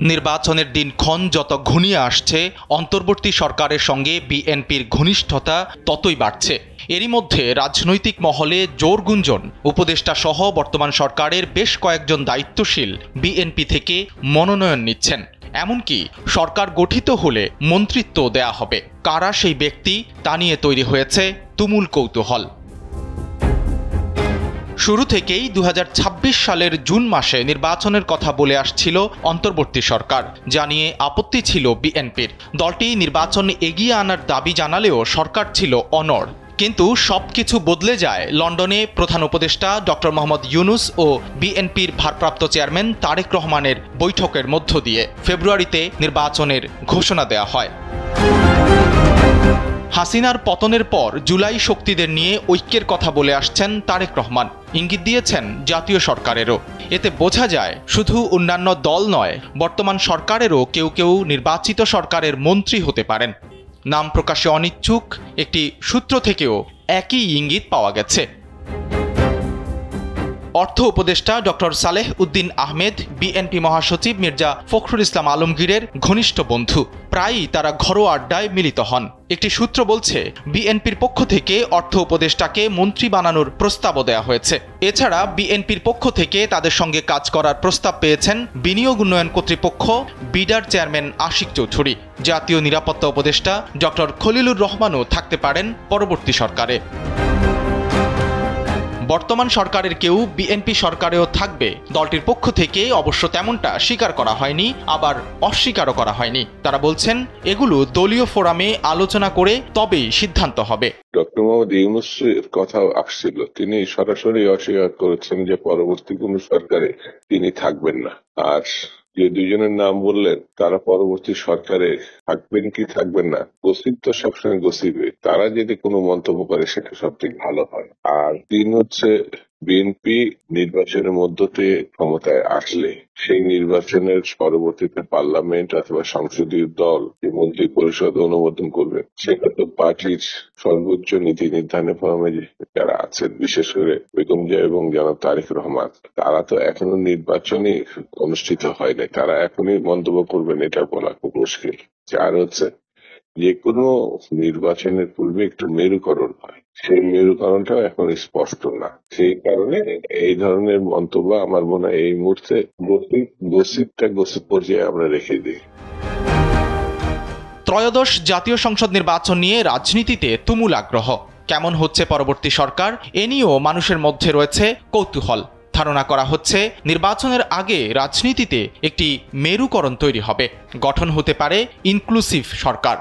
নির্বাচনের দিনক্ষণ যত ঘনিয়ে আসছে, অন্তর্বর্তী সরকারের সঙ্গে বিএনপির ঘনিষ্ঠতা ততই বাড়ছে। এরই মধ্যে রাজনৈতিক মহলে জোর গুঞ্জন উপদেষ্টা সহ বর্তমান সরকারের বেশ কয়েকজন দায়িত্বশীল বিএনপি থেকে মনোনয়ন নিচ্ছেন। এমনকি সরকার গঠিত হলে মন্ত্রিত্ব দেয়া হবে। কারা সেই ব্যক্তি তা নিয়ে তৈরি হয়েছে তুমুল কৌতূহল। শুরু থেকেই ২০২৬ সালের জুন মাসে নির্বাচনের কথা বলে আসছিল অন্তর্বর্তী সরকার, যা নিয়ে আপত্তি ছিল বিএনপির। দলটি নির্বাচন এগিয়ে আনার দাবি জানালেও সরকার ছিল অনড়। কিন্তু সবকিছু বদলে যায় লন্ডনে প্রধান উপদেষ্টা ডক্টর মোহাম্মদ ইউনূস ও বিএনপির ভারপ্রাপ্ত চেয়ারম্যান তারেক রহমানের বৈঠকের মধ্য দিয়ে। ফেব্রুয়ারিতে নির্বাচনের ঘোষণা দেয়া হয়। হাসিনার পতনের পর জুলাই শক্তিদের নিয়ে ঐক্যের কথা বলে আসছেন তারেক রহমান, ইঙ্গিত দিয়েছেন জাতীয় সরকারেরও। এতে বোঝা যায় শুধু অন্যান্য দল নয়, বর্তমান সরকারেরও কেউ কেউ নির্বাচিত সরকারের মন্ত্রী হতে পারেন। নাম প্রকাশে অনিচ্ছুক একটি সূত্র থেকেও একই ইঙ্গিত পাওয়া গেছে। অর্থ উপদেষ্টা ডক্টর সালেহ উদ্দিন আহমেদ বিএনপি মহাসচিব মির্জা ফখরুল ইসলাম আলমগীরের ঘনিষ্ঠ বন্ধু। প্রায়ই তারা ঘরোয়া আড্ডায় মিলিত হন। একটি সূত্র বলছে, বিএনপির পক্ষ থেকে অর্থ উপদেষ্টাকে মন্ত্রী বানানোর প্রস্তাবও দেওয়া হয়েছে। এছাড়া বিএনপির পক্ষ থেকে তাদের সঙ্গে কাজ করার প্রস্তাব পেয়েছেন বিনিয়োগ উন্নয়ন কর্তৃপক্ষ বিডার চেয়ারম্যান আশিক চৌধুরী। জাতীয় নিরাপত্তা উপদেষ্টা ডক্টর খলিলুর রহমানও থাকতে পারেন পরবর্তী সরকারে। বর্তমান সরকারের কেউ বিএনপি সরকারেও থাকবে দলটির পক্ষ থেকে অবশ্য তেমনটা স্বীকার করা হয়নি, আবার অস্বীকারও করা হয়নি। তারা বলছেন এগুলো দলীয় ফোরামে আলোচনা করে তবেই সিদ্ধান্ত হবে। ডক্টর মোহাম্মদ ইউনূসের কথাও আসছিল, তিনি সরাসরি অস্বীকার করেছেন যে পরবর্তী কোন সরকারে তিনি থাকবেন না। আর যে দুজনের নাম বললেন তারা পরবর্তী সরকারে থাকবেন কি থাকবেন না, গসিপ তো সবসময় গসিপে, তারা যদি কোনো মন্তব্য করে সেটা সবথেকে ভালো হয়। আর তিন হচ্ছে, বিএনপি নির্বাচনের মধ্য দিয়ে ক্ষমতায় আসলে সেই নির্বাচনের পরবর্তীতে পার্লামেন্ট অথবা সংসদীয় দল যে মন্ত্রী পরিষদ অনুমোদন করবে, সেটা তো পার্টির সর্বোচ্চ নীতি নির্ধারণী ফোরামে যারা আছেন, বিশেষ করে বেগম জিয়া এবং জনাব তারেক রহমান, তারা তো এখনো নির্বাচনই অনুষ্ঠিত হয় নাই। তারা এখনই মন্তব্য করবেন এটা বলা খুব মুশকিল। আর হচ্ছে, যে কোনো নির্বাচনের পূর্বে একটু মেরুকরণ হয়, সেই মেরুকরণটাও এখন স্পষ্ট না। সেই কারণে এই ধরনের মন্তব্য আমার মনে হয় এই মুহূর্তে গসিপ পর্যায়ে আমরা রেখে দিই। ত্রয়োদশ জাতীয় সংসদ নির্বাচন নিয়ে রাজনীতিতে তুমুল আগ্রহ। কেমন হচ্ছে পরবর্তী সরকার, এ নিয়েও মানুষের মধ্যে রয়েছে কৌতূহল। ধারণা করা হচ্ছে নির্বাচনের আগে রাজনীতিতে একটি মেরুকরণ তৈরি হবে, গঠন হতে পারে ইনক্লুসিভ সরকার।